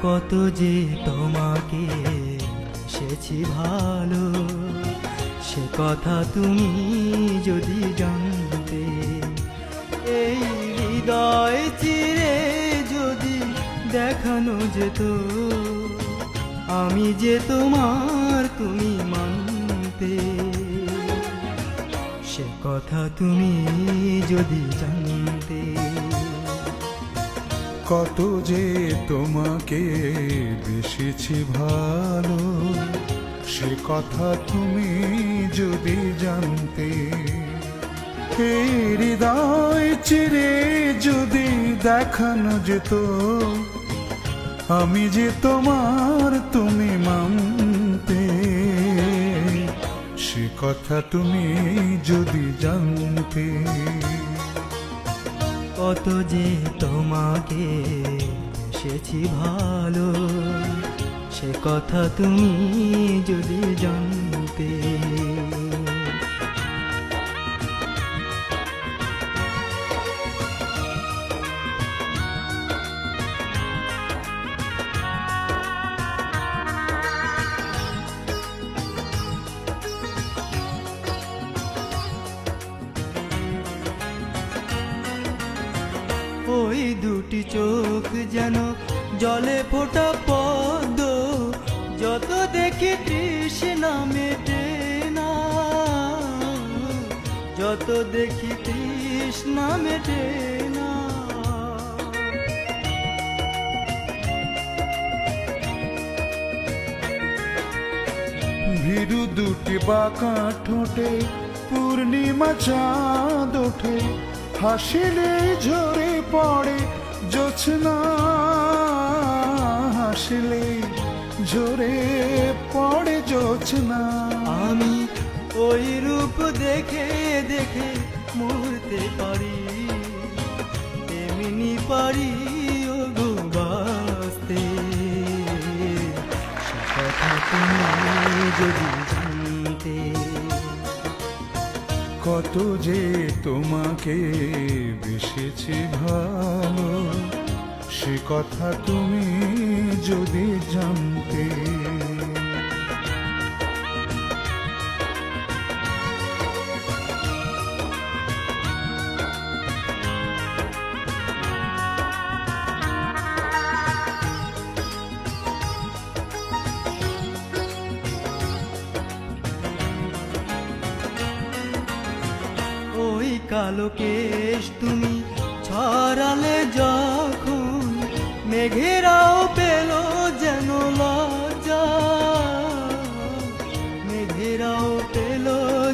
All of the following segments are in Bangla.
কত যে তোমাকে এসেছি ভালো, সে কথা তুমি যদি জানতে। এই হৃদয় চিরে যদি দেখানো যেত, আমি যে তোমার তুমি মানতে। সে কথা তুমি যদি জানতে। কত যে তোমাকে বেসেছি ভালো, সে কথা তুমি যদি জানতে। এই হৃদয় চিরে যদি দেখানো যেত, আমি যে তোমার তুমি মানতে। সে কথা তুমি যদি জানতে। কত যে তোমাকে এসেছি ভালো, সে কথা তুমি যদি জানতে। ওই দুটি চোখ যেন জলে ফোটা পদ্ম, যত দেখি তৃষ্ণা মেটে না, যত দেখি তৃষ্ণা মেটে না। ভীরু দুটি বাঁকা ঠোঁটে পূর্ণিমা চাঁদ ওঠে, হাসিলে ঝরে পড়ে জোছনা, হাসিলে ঝরে পড়ে জোছনা। আমি ওই রূপ দেখে দেখে মরতে পারি, এমনি পারি ও গো বাঁচতে। সে কথা তুমি যদি জানতে। কত যে তোমাকে বেসেছি ভালো, সে কথা তুমি যদি জানতে। ওই কালো কেশ তুমি ছড়ালে যখন, মেঘেরাও পেল যেন লজ্জা, মেঘেরাও পেল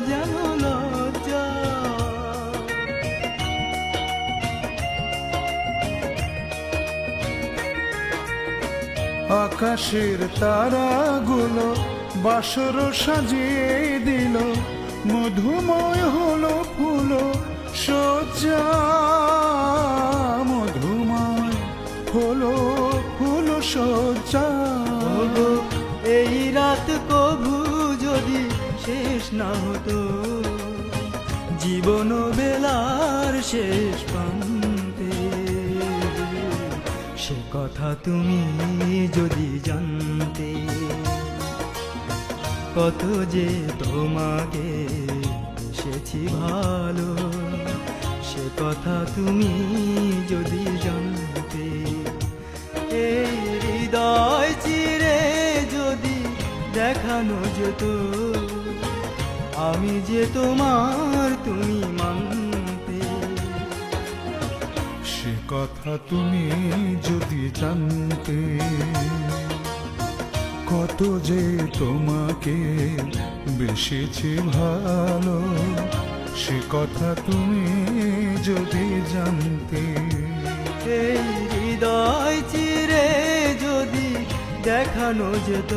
যেন লজ্জা। আকাশের তারাগুলো বাসর সাজিয়ে দিল, মধুময় হলো ফুলো সজ্জা, মধুময় হলো ফুলো সজ্জা। ওগো এই রাত কভু যদি শেষ না হতো, জীবন বেলার শেষ প্রান্তে। সে কথা তুমি যদি জানতে। কত যে তোমাকে এসেছি ভালো, সে কথা তুমি যদি জানতে। এই হৃদয় চিরে যদি দেখানো যেত, আমি যে তোমার তুমি মানতে। সে কথা তুমি যদি জানতে। কত যে তোমাকে বেসেছি ভালো, সে কথা তুমি যদি জানতে। এই হৃদয় চিরে যদি দেখানো যেত,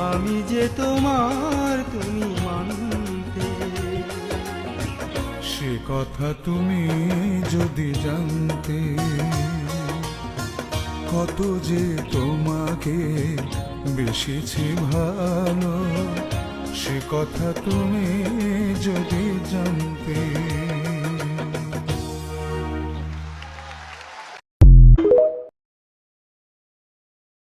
আমি যে তোমার তুমি মানতে। সে কথা তুমি যদি জানতে। কত যে তোমাকে বেসেছি ভালো, সে কথা তুমি যদি জানতে।